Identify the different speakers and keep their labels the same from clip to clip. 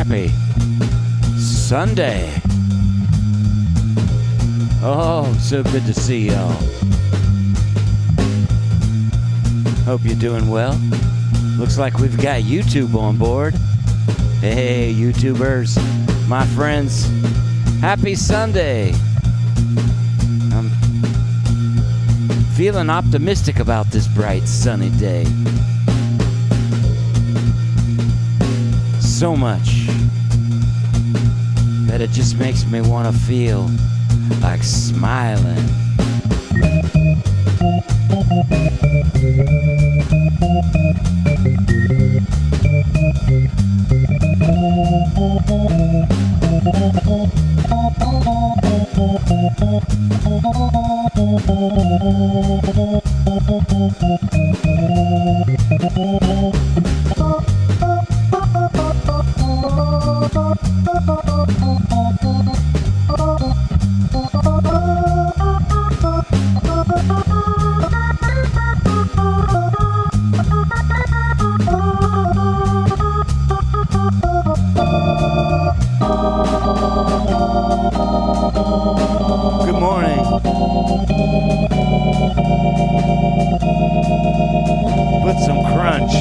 Speaker 1: happy Sunday. Oh, so good to see y'all. Hope you're doing well. Looks like we've got YouTube on board. Hey, YouTubers, my friends, happy Sunday. I'm feeling optimistic about this bright, sunny day. So much that it just makes me want to feel like smiling. Good morning. Put some crunch.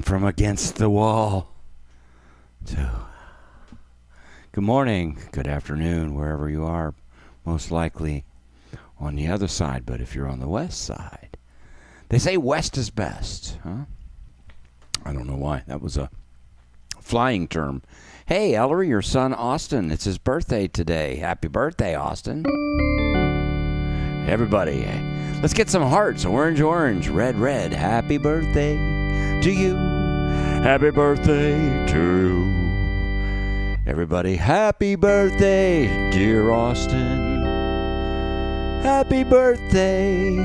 Speaker 1: From against the wall to good morning, good afternoon, wherever you are, most likely on the other side. But if you're on the west side, they say west is best, huh? I don't know why. That was a flying term. Hey, Ellery, your son Austin, it's his birthday today. Happy birthday, Austin. Everybody, let's get some hearts. Orange, orange, red, red. Happy birthday to you. Happy birthday to you. Everybody, happy birthday, dear Austin. Happy birthday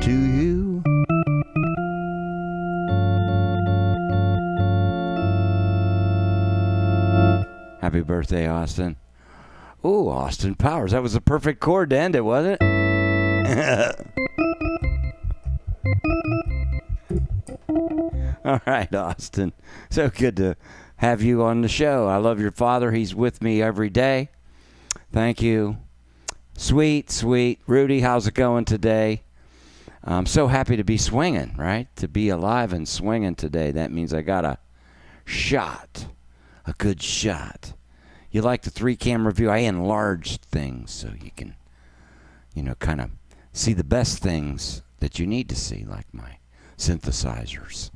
Speaker 1: to you. Happy birthday, Austin. Ooh, Austin Powers. That was the perfect chord to end it, wasn't it? All right, Austin. So good to have you on the show. I love your father. He's with me every day. Thank you. Sweet, sweet. Rudy, how's it going today? I'm so happy to be swinging, right? To be alive and swinging today. That means I got a shot, a good shot. You like the 3-camera view? I enlarged things so you can, kind of see the best things that you need to see, like my synthesizers.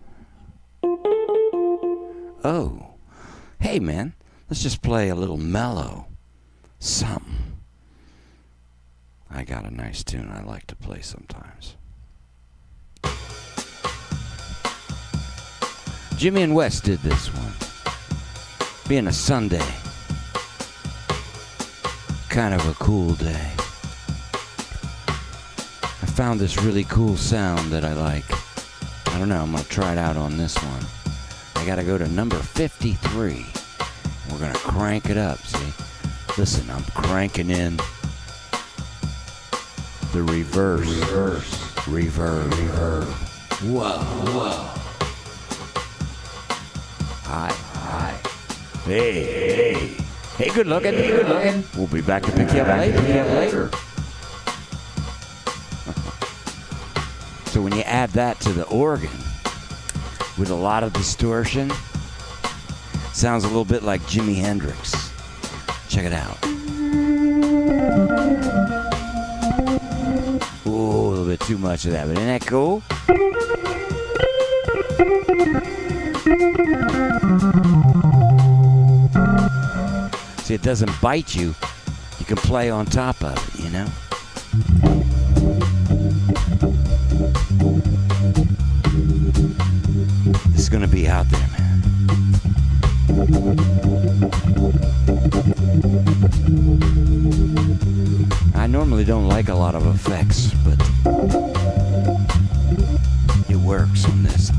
Speaker 1: Oh, hey man, let's just play a little mellow something. I got a nice tune I like to play sometimes. Jimmy and Wes did this one. Being a Sunday, kind of a cool day. I found this really cool sound that I like. I don't know, I'm going to try it out on this one. I got to go to number 53. We're going to crank it up, see? Listen, I'm cranking in the reverse. Reverb. Whoa. Hi. Hey. Hey, good looking. We'll be back to pick you up later. So when you add that to the organ with a lot of distortion, sounds a little bit like Jimi Hendrix. Check it out. Ooh, a little bit too much of that, but isn't that cool? See, it doesn't bite you. You can play on top of it, you know? This is gonna be out there, man. I normally don't like a lot of effects, but it works on this.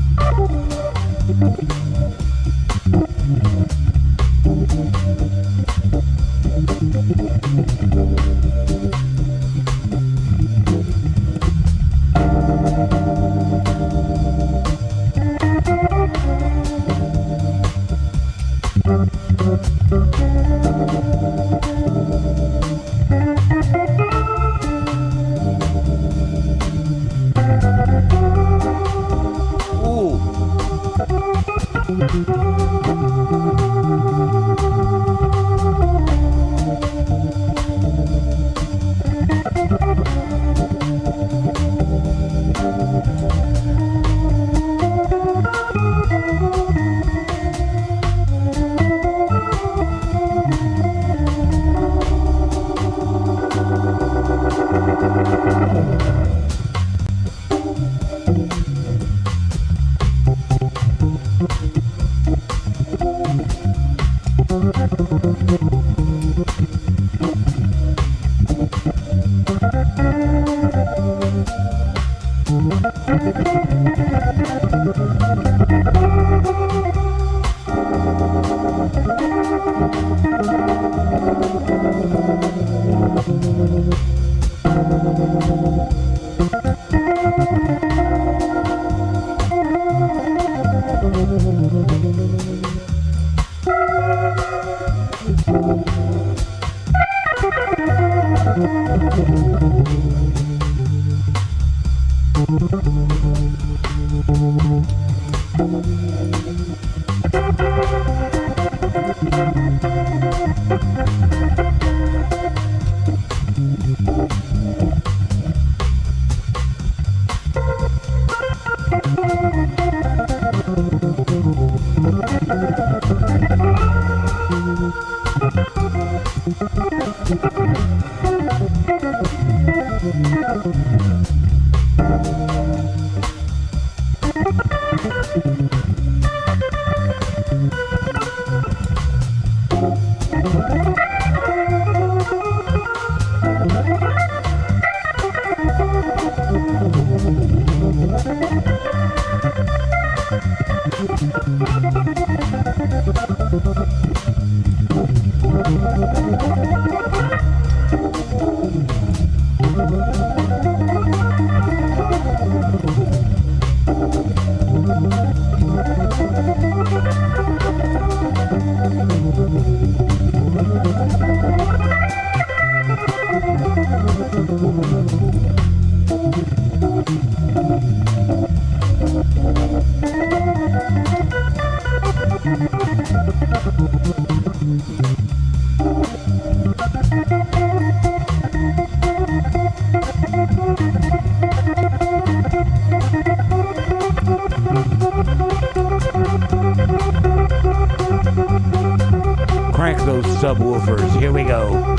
Speaker 1: Crank those subwoofers. Here we go.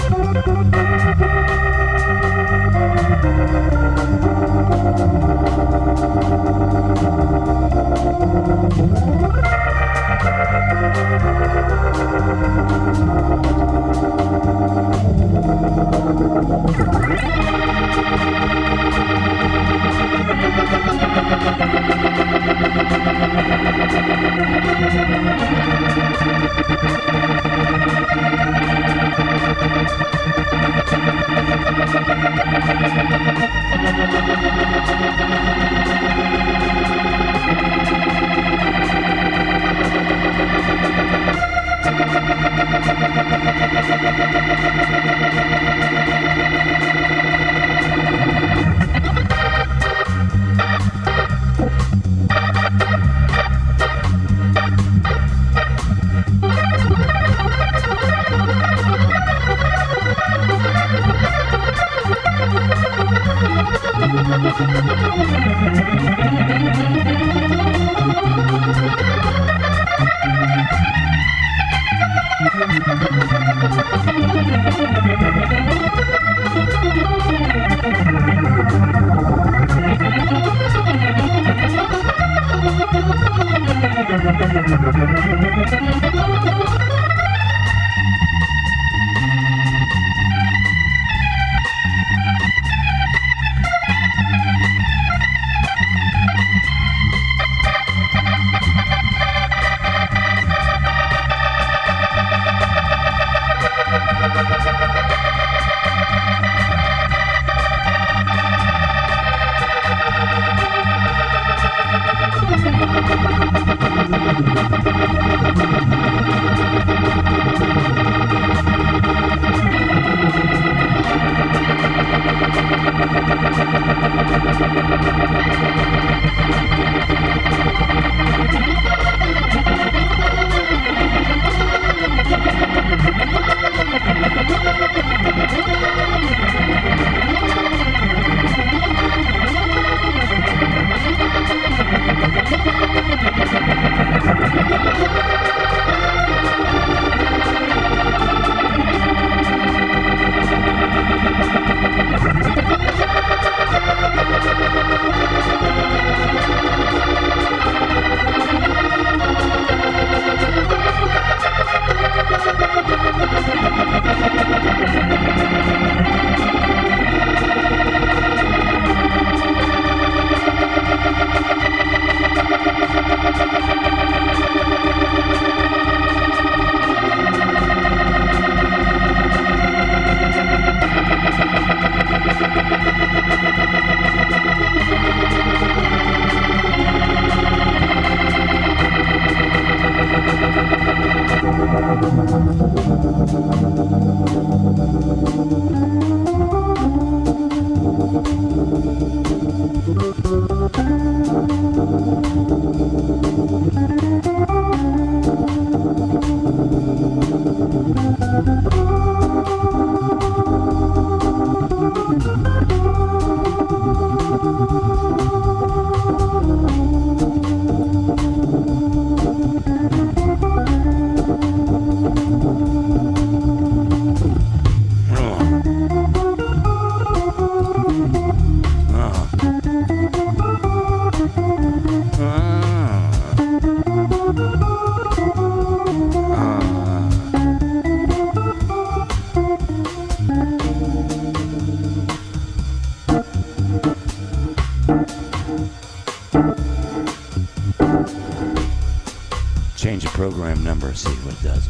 Speaker 1: program number, see what it does.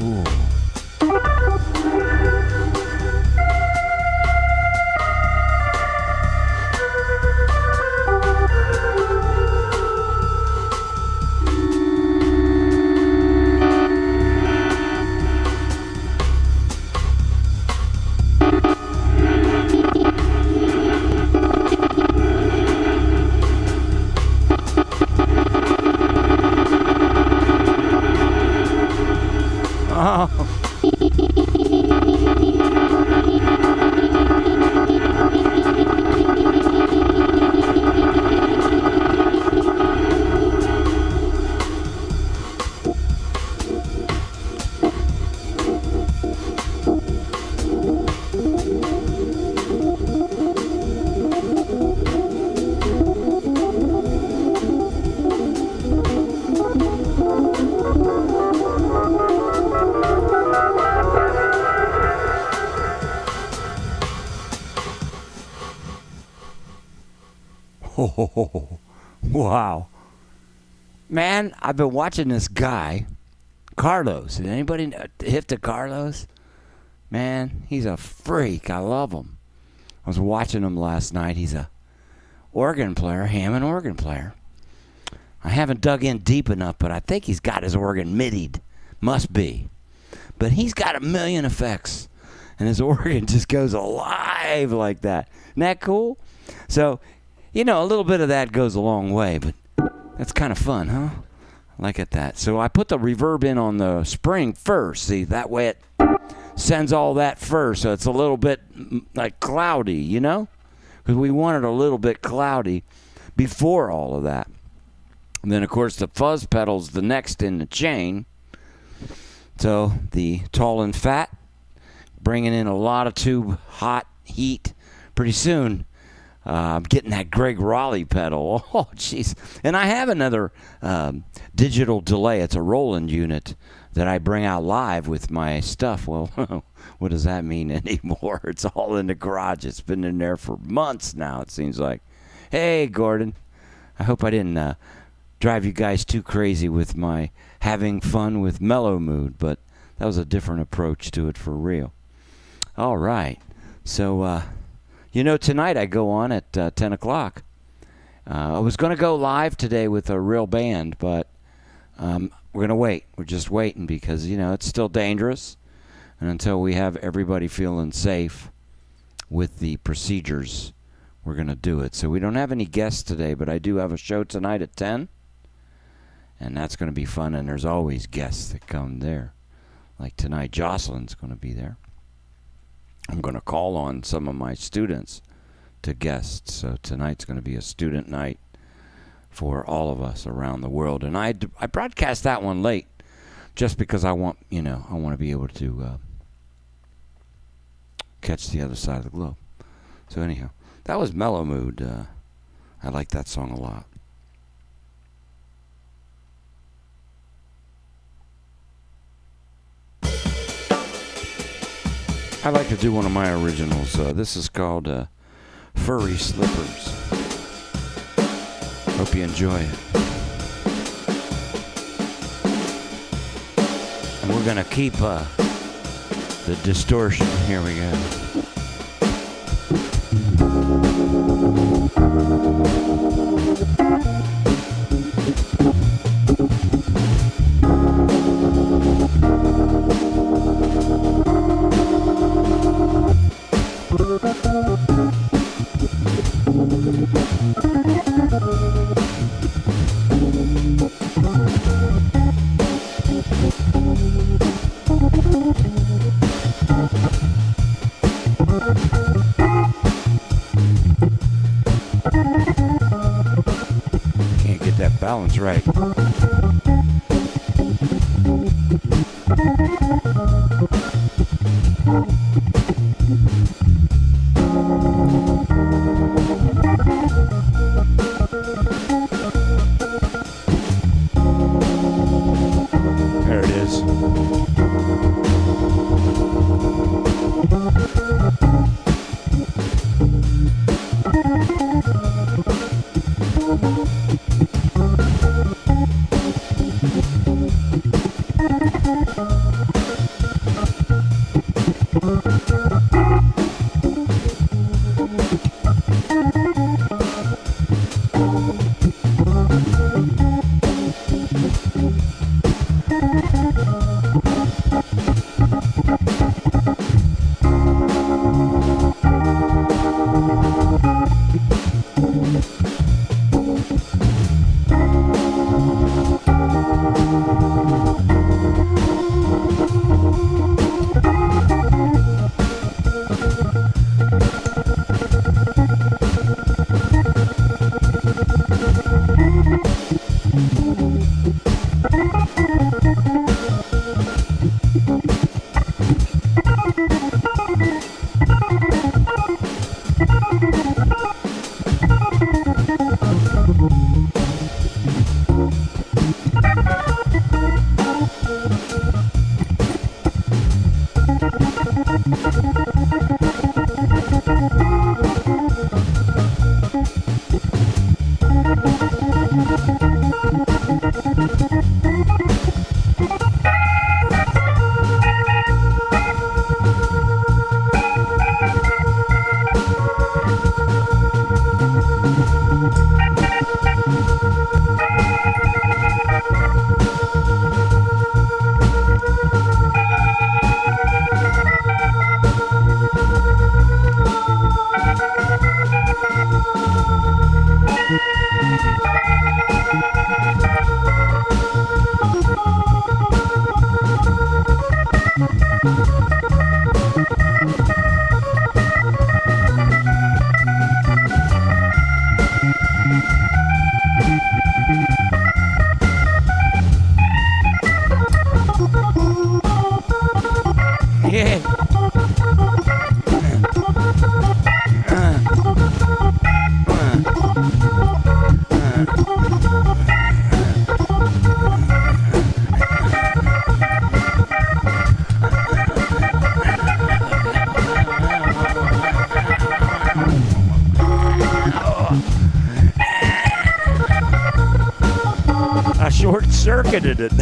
Speaker 1: Ooh. Oh, wow. Man, I've been watching this guy, Carlos. Did anybody hip to Carlos? Man, he's a freak. I love him. I was watching him last night. He's a organ player, Hammond organ player. I haven't dug in deep enough, but I think he's got his organ midied. Must be. But he's got a million effects, and his organ just goes alive like that. Isn't that cool? So, you know, a little bit of that goes a long way, but that's kind of fun, huh? I like it that. So I put the reverb in on the spring first. See, that way it sends all that first, so it's a little bit like cloudy, you know? Because we want it a little bit cloudy before all of that. And then, of course, the fuzz pedal's the next in the chain. So the tall and fat, bringing in a lot of tube hot heat. Pretty soon, I'm getting that Greg Raleigh pedal. Oh, jeez. And I have another digital delay. It's a Roland unit that I bring out live with my stuff. Well, what does that mean anymore? It's all in the garage. It's been in there for months now, it seems like. Hey, Gordon. I hope I didn't drive you guys too crazy with my having fun with Mellow Mood, but that was a different approach to it for real. All right. So, you know, tonight I go on at 10 o'clock. I was going to go live today with a real band, but we're going to wait. We're just waiting because, you know, it's still dangerous. And until we have everybody feeling safe with the procedures, we're going to do it. So we don't have any guests today, but I do have a show tonight at 10. And that's going to be fun, and there's always guests that come there. Like tonight, Jocelyn's going to be there. I'm going to call on some of my students to guest. So tonight's going to be a student night for all of us around the world. And I broadcast that one late just because I want, you know, I want to be able to catch the other side of the globe. So anyhow, that was Mellow Mood. I like that song a lot. I like to do one of my originals. This is called Furry Slippers. Hope you enjoy it. And we're going to keep the distortion. Here we go. Can't get that balance right. There it is. I short-circuited it.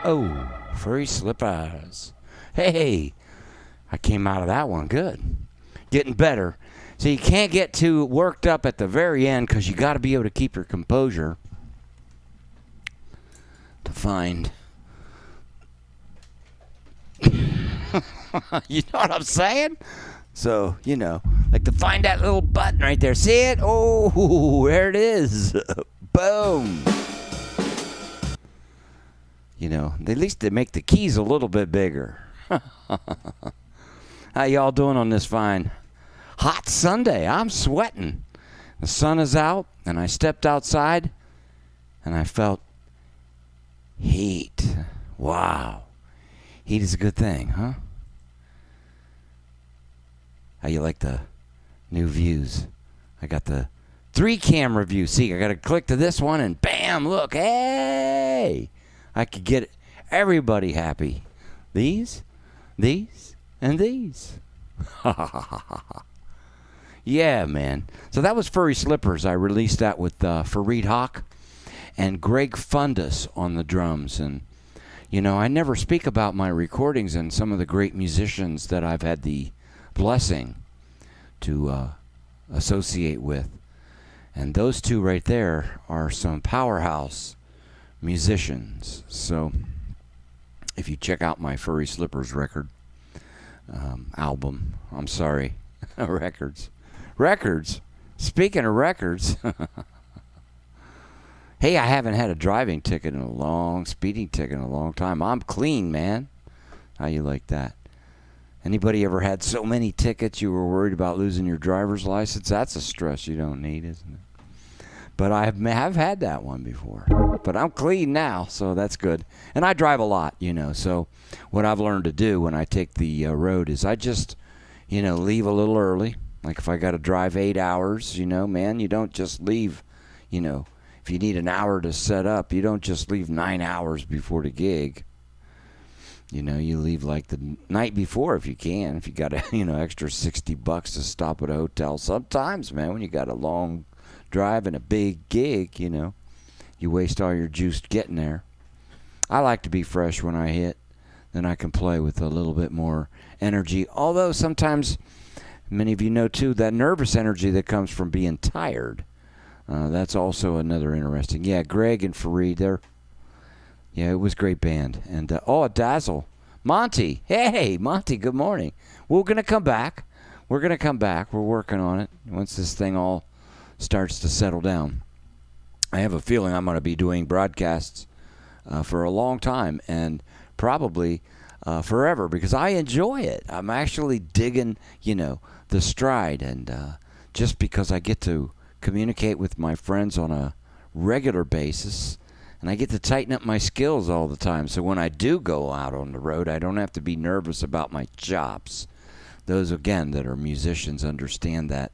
Speaker 1: Oh, furry slippers. Hey, I came out of that one good. Getting better. So you can't get too worked up at the very end because you got to be able to keep your composure to find. You know what I'm saying? So, you know, like to find that little button right there. See it? Oh, there it is. Boom. You know, at least they make the keys a little bit bigger. How y'all doing on this fine hot Sunday? I'm sweating. The sun is out, and I stepped outside, and I felt heat. Wow. Heat is a good thing, huh? How you like the new views? I got the 3-camera view. See, I got to click to this one, and bam, look. Hey! I could get everybody happy. These, and these. Yeah, man. So that was Furry Slippers. I released that with Fareed Hawk and Greg Fundus on the drums. And, you know, I never speak about my recordings and some of the great musicians that I've had the blessing to associate with. And those two right there are some powerhouse musicians. So if you check out my Furry Slippers record, album, I'm sorry, records. Speaking of records, hey, I haven't had a driving ticket in a long, speeding ticket in a long time. I'm clean, man. How you like that? Anybody ever had so many tickets you were worried about losing your driver's license? That's a stress you don't need, isn't it? But I have had that one before. But I'm clean now, so that's good. And I drive a lot, so what I've learned to do when I take the road is I just, leave a little early. Like if I got to drive 8 hours, man, you don't just leave, if you need an hour to set up, you don't just leave 9 hours before the gig. You leave like the night before if you can. If you got a, extra $60 to stop at a hotel. Sometimes, man, when you got a long drive and a big gig, you waste all your juice getting there. I like to be fresh when I hit. Then I can play with a little bit more energy. Although sometimes, many of you know too, that nervous energy that comes from being tired. That's also another interesting. Yeah, Greg and Fareed, it was a great band. And, Dazzle. Monty. Hey, Monty, good morning. We're going to come back. We're working on it once this thing all starts to settle down. I have a feeling I'm going to be doing broadcasts for a long time and probably forever because I enjoy it. I'm actually digging, the stride. And just because I get to communicate with my friends on a regular basis, and I get to tighten up my skills all the time. So when I do go out on the road, I don't have to be nervous about my chops. Those, again, that are musicians understand that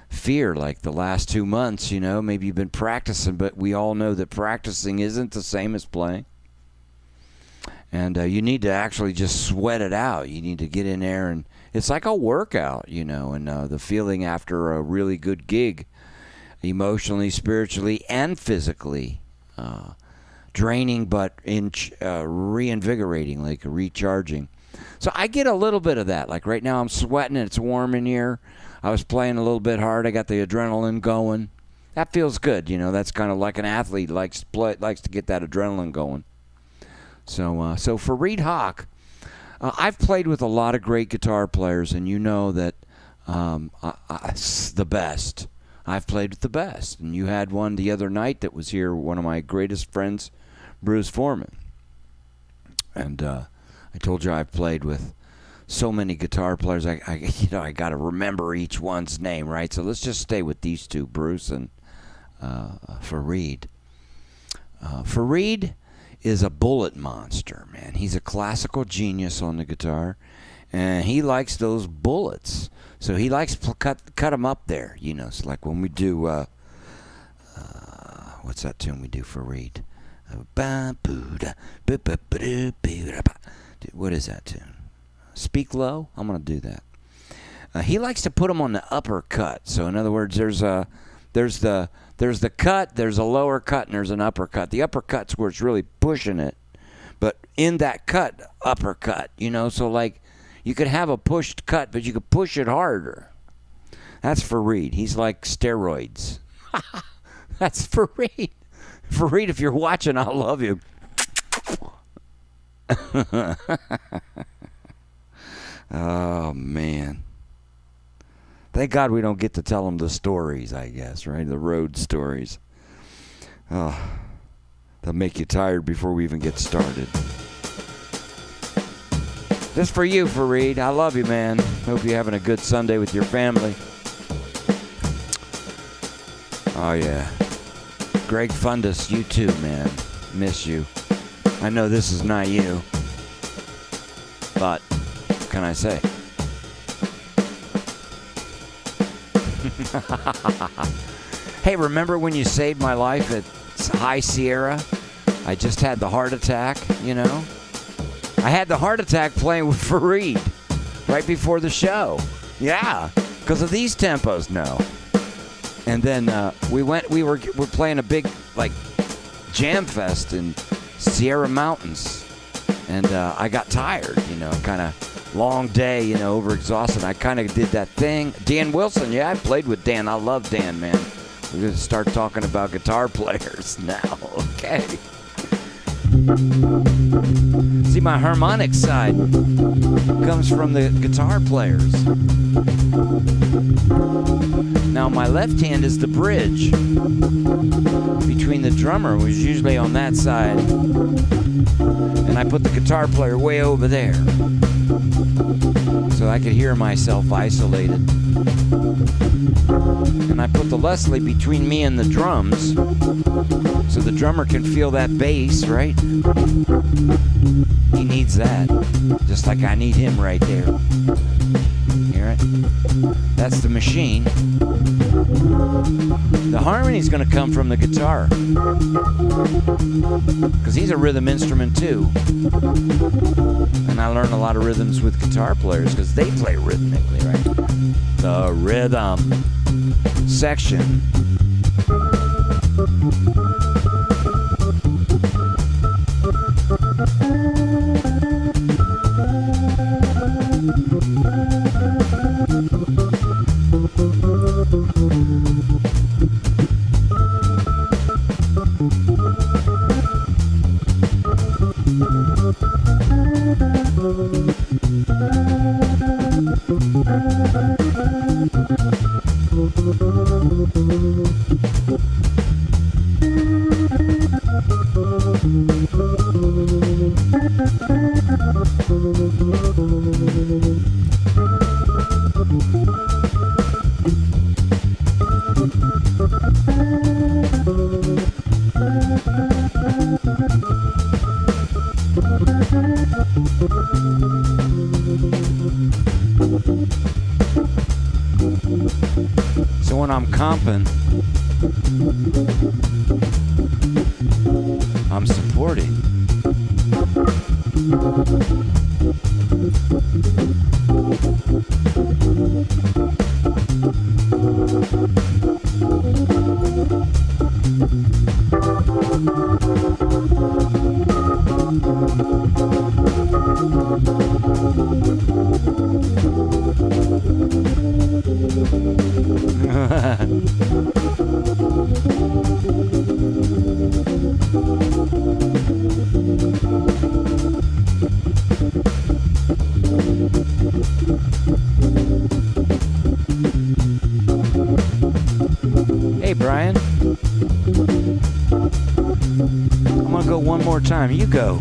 Speaker 1: fear. Like the last 2 months, maybe you've been practicing, but we all know that practicing isn't the same as playing. And you need to actually just sweat it out. You need to get in there, and it's like a workout, and the feeling after a really good gig, emotionally, spiritually, and physically. Draining but reinvigorating, like recharging. So I get a little bit of that. Like right now I'm sweating and it's warm in here. I was playing a little bit hard. I got the adrenaline going. That feels good. That's kind of like an athlete likes to get that adrenaline going. So Fareed Haque, I've played with a lot of great guitar players, and that the best. I've played with the best. And you had one the other night that was here, one of my greatest friends, Bruce Foreman. And I told you I've played with so many guitar players. I got to remember each one's name, right? So let's just stay with these two, Bruce and Fareed. Fareed is a bullet monster, man. He's a classical genius on the guitar, and he likes those bullets. So he likes to cut them up there, So like when we do, what's that tune we do for Reed? What is that tune? Speak Low? I'm going to do that. He likes to put them on the upper cut. So in other words, there's the cut, there's a lower cut, and there's an upper cut. The upper cut's where it's really pushing it. But in that cut, upper cut, So like, you could have a pushed cut, but you could push it harder. That's Fareed. He's like steroids. That's Fareed. Fareed, if you're watching, I love you. Oh, man. Thank God we don't get to tell them the stories, I guess, right? The road stories. Oh, they'll make you tired before we even get started. Just for you, Fareed. I love you, man. Hope you're having a good Sunday with your family. Oh, yeah. Greg Fundus, you too, man. Miss you. I know this is not you. But, what can I say? Hey, remember when you saved my life at High Sierra? I just had the heart attack, I had the heart attack playing with Fareed right before the show. Yeah, because of these tempos, no. And then we were playing a big jam fest in Sierra Mountains, and I got tired, kind of long day, overexhausted. I kind of did that thing. Dan Wilson, yeah, I played with Dan. I love Dan, man. We're going to start talking about guitar players now, okay? See, my harmonic side comes from the guitar players. Now, my left hand is the bridge between the drummer, who's usually on that side, and I put the guitar player way over there. so I could hear myself isolated. And I put the Leslie between me and the drums so the drummer can feel that bass, right? He needs that, just like I need him right there. Hear it? That's the machine. The harmony's going to come from the guitar, because he's a rhythm instrument too. And I learn a lot of rhythms with guitar players because they play rhythmically, right? The rhythm section. So when I'm comping, I'm supporting. Hey, Brian. I'm gonna go one more time. You go.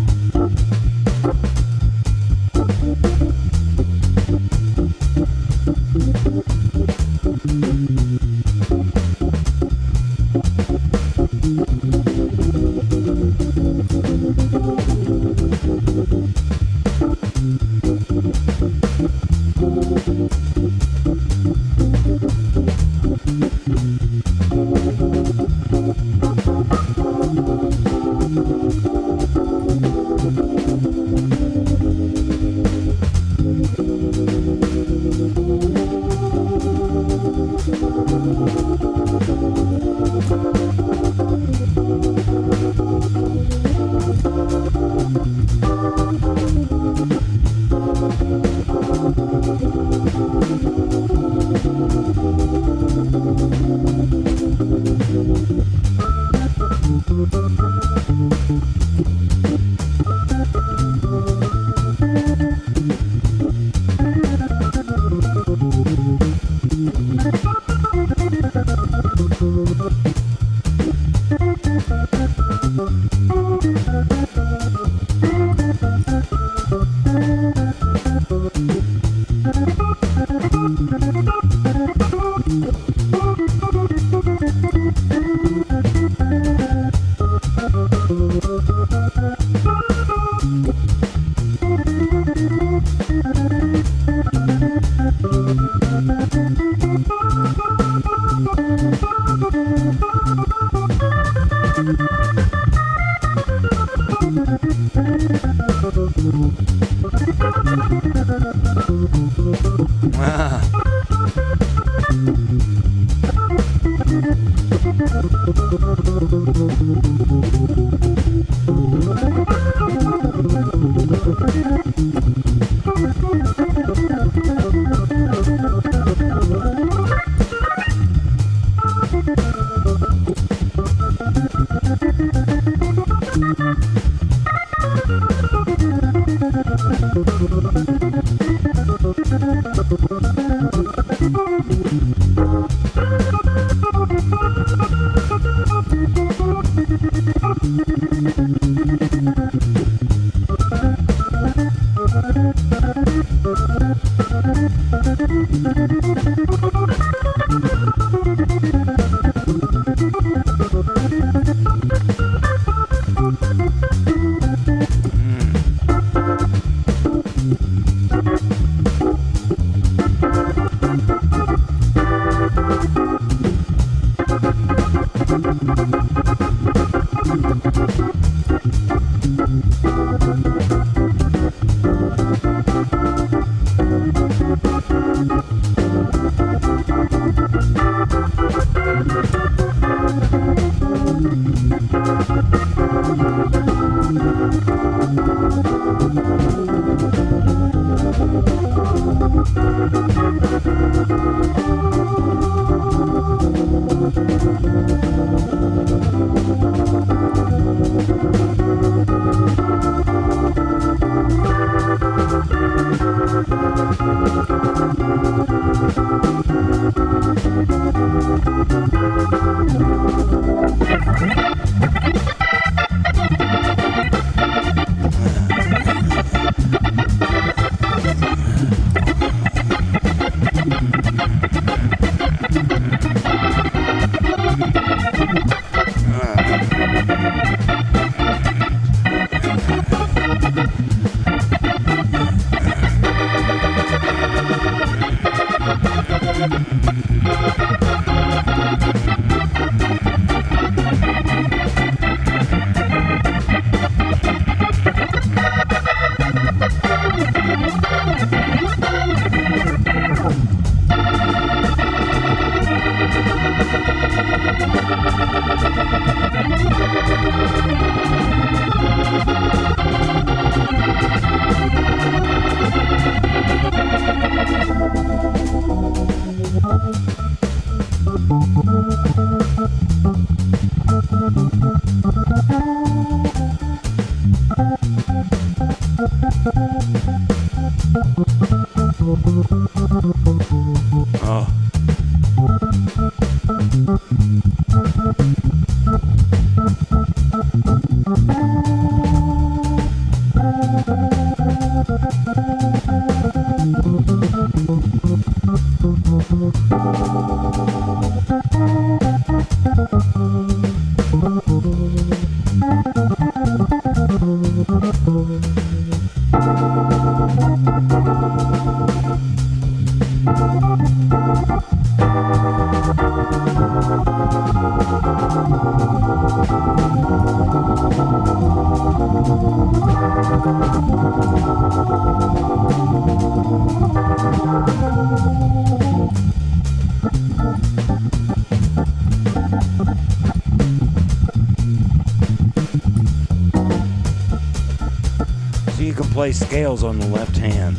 Speaker 1: Play scales on the left hand,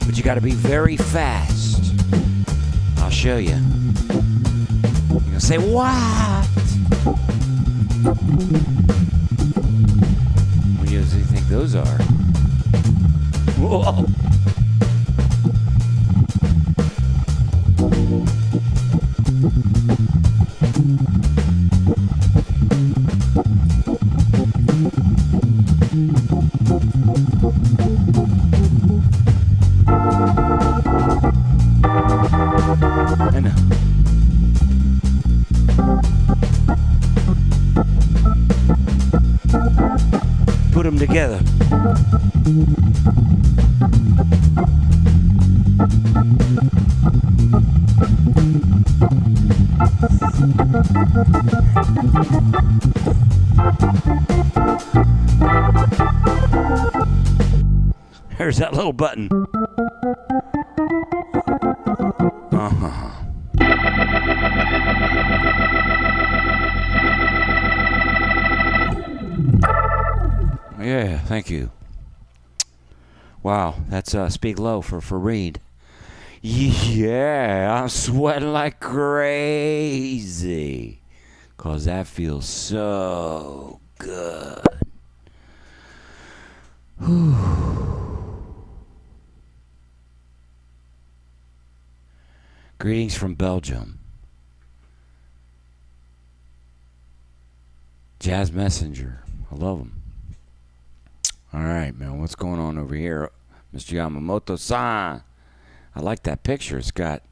Speaker 1: but you got to be very fast. I'll show you. You're gonna say what? What do you think those are? Whoa. Put them together. There's that little button. Yeah, thank you. Wow, that's Speak Low for Reed. Yeah, I'm sweating like crazy. 'Cause that feels so good. Greetings from Belgium. Jazz Messenger. I love them. All right, man. What's going on over here? Mr. Yamamoto-san. I like that picture. It's got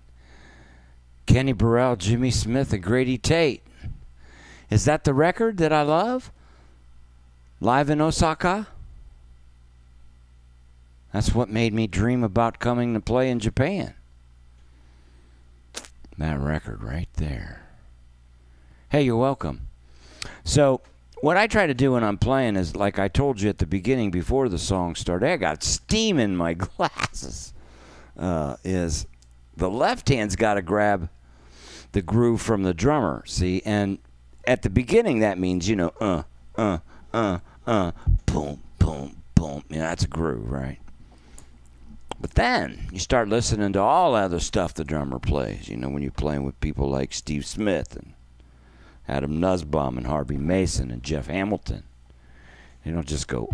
Speaker 1: Kenny Burrell, Jimmy Smith, and Grady Tate. Is that the record that I love? Live in Osaka? That's what made me dream about coming to play in Japan. That record right there. Hey, you're welcome. So, what I try to do when I'm playing is, like I told you at the beginning before the song started, I got steam in my glasses, is the left hand's got to grab the groove from the drummer, see? And at the beginning, that means, boom, boom, boom. That's a groove, right? But then you start listening to all other stuff the drummer plays, when you're playing with people like Steve Smith and Adam Nussbaum and Harvey Mason and Jeff Hamilton. You don't just go,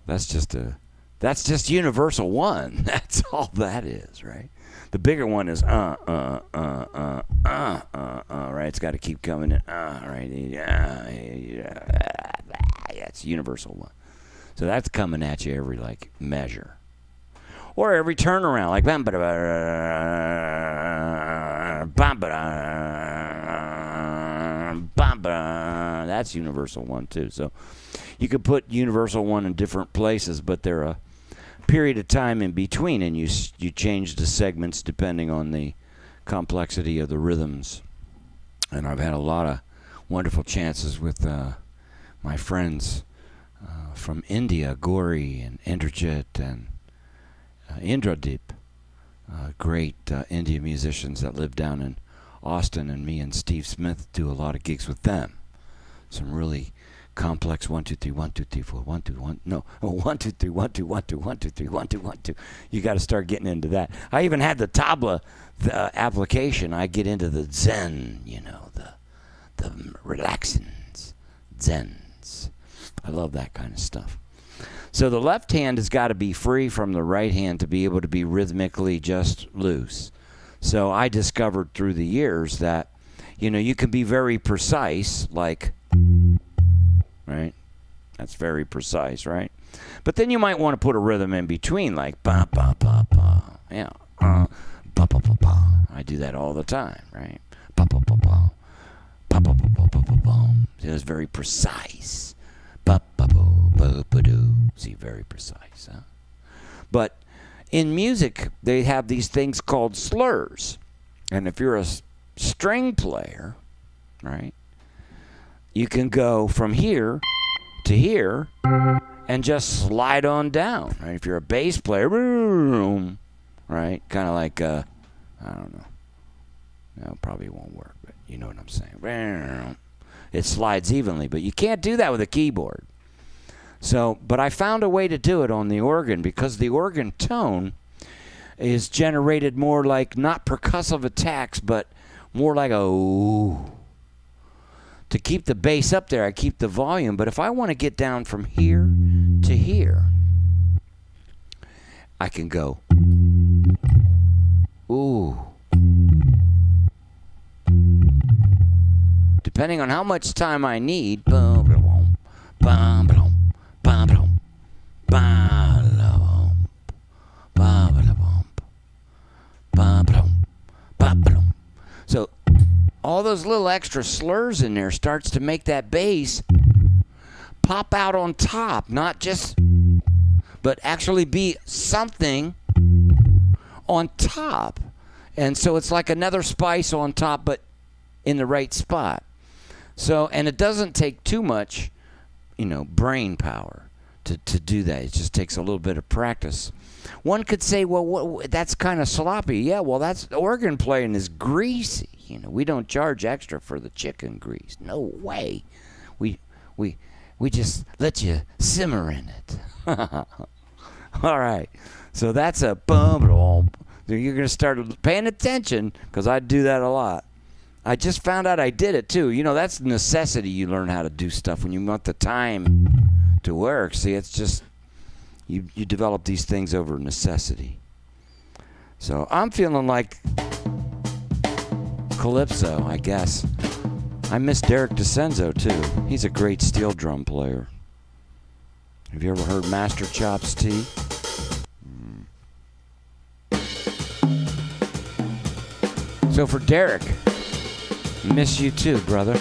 Speaker 1: That's just Universal One. That's all that is, right? The bigger one is right? It's got to keep coming in, right? Yeah, it's Universal One. So that's coming at you every measure, or every turnaround, like bam, that's Universal One too. So you could put Universal One in different places, but they're a period of time in between, and you change the segments depending on the complexity of the rhythms. And I've had a lot of wonderful chances with my friends from India, Gauri and Indrajit and Indradeep, great Indian musicians that live down in Austin, and me and Steve Smith do a lot of gigs with them. Some really complex 1 2 3 1 2 3 4 1 2 1 no 1 2 3 1 2 1 2 1 2 3 1 2 1 2. You got to start getting into that. I even had the tabla application. I get into the Zen, the relaxins, Zens. I love that kind of stuff. So the left hand has got to be free from the right hand to be able to be rhythmically just loose. So I discovered through the years that, you can be very precise, like, right? That's very precise, right? But then you might want to put a rhythm in between, like, ba, ba, ba, ba. Yeah. Ba, ba, ba, ba. I do that all the time, right? Ba, ba, ba, ba. Ba, ba, ba, ba, ba, ba, ba. It's very precise. Ba, ba, ba, ba, ba, do. See, very precise, huh? But in music, they have these things called slurs. And if you're a string player, right, you can go from here to here and just slide on down, right? If you're a bass player, right, kind of like, I don't know. No, probably won't work, but you know what I'm saying. It slides evenly, but you can't do that with a keyboard. So, but I found a way to do it on the organ, because the organ tone is generated more like not percussive attacks, but more like a ooh. To keep the bass up there, I keep the volume, but if I want to get down from here to here, I can go ooh. Depending on how much time I need, boom, boom, boom, boom. So all those little extra slurs in there starts to make that bass pop out on top, not just, but actually be something on top. And so it's like another spice on top, but in the right spot. So, and it doesn't take too much, brain power to do that. It just takes a little bit of practice. One could say, well, that's kind of sloppy. Yeah, well, that's organ playing is greasy. We don't charge extra for the chicken grease. No way. We just let you simmer in it. All right. So that's a bum. You're going to start paying attention, because I do that a lot. I just found out I did it too. That's necessity. You learn how to do stuff when you want the time to work. See, it's just you develop these things over necessity. So I'm feeling like Calypso, I guess. I miss Derek DiCenzo too. He's a great steel drum player. Have you ever heard Master Chops tea? So for Derek, miss you too, brother.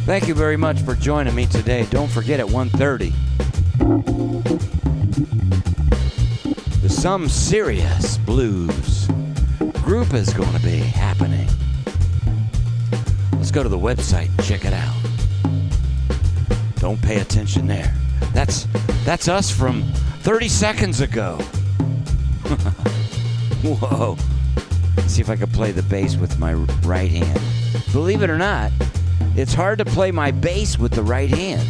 Speaker 1: Thank you very much for joining me today. Don't forget at 1:30, the Some Serious Blues group is going to be happening. Let's go to the website and check it out. Don't pay attention there. That's us from 30 seconds ago. Whoa. Let's see if I can play the bass with my right hand. Believe it or not, it's hard to play my bass with the right hand.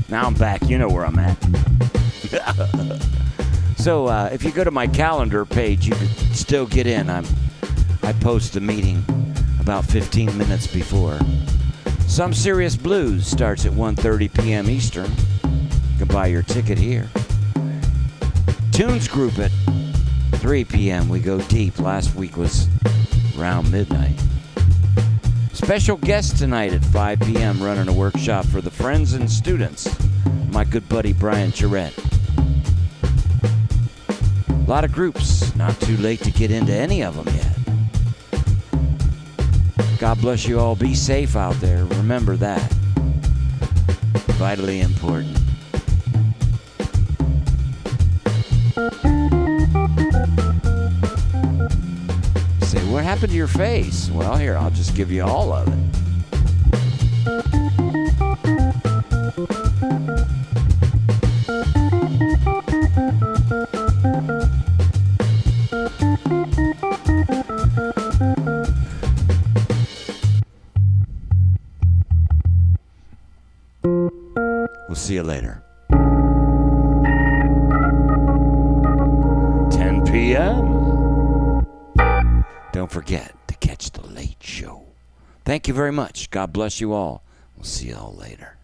Speaker 1: Now I'm back. You know where I'm at. So if you go to my calendar page, you can still get in. I post the meeting about 15 minutes before. Some Serious Blues starts at 1:30 p.m. Eastern. You can buy your ticket here. Tunes Group at 3 p.m. We go deep. Last week was around midnight. Special guest tonight at 5 p.m. running a workshop for the friends and students. My good buddy Brian Charette. A lot of groups. Not too late to get into any of them yet. God bless you all. Be safe out there. Remember that. Vitally important. Say, what happened to your face? Well, here, I'll just give you all of it. We'll see you later. 10 p.m. Don't forget to catch the late show. Thank you very much. God bless you all. We'll see you all later.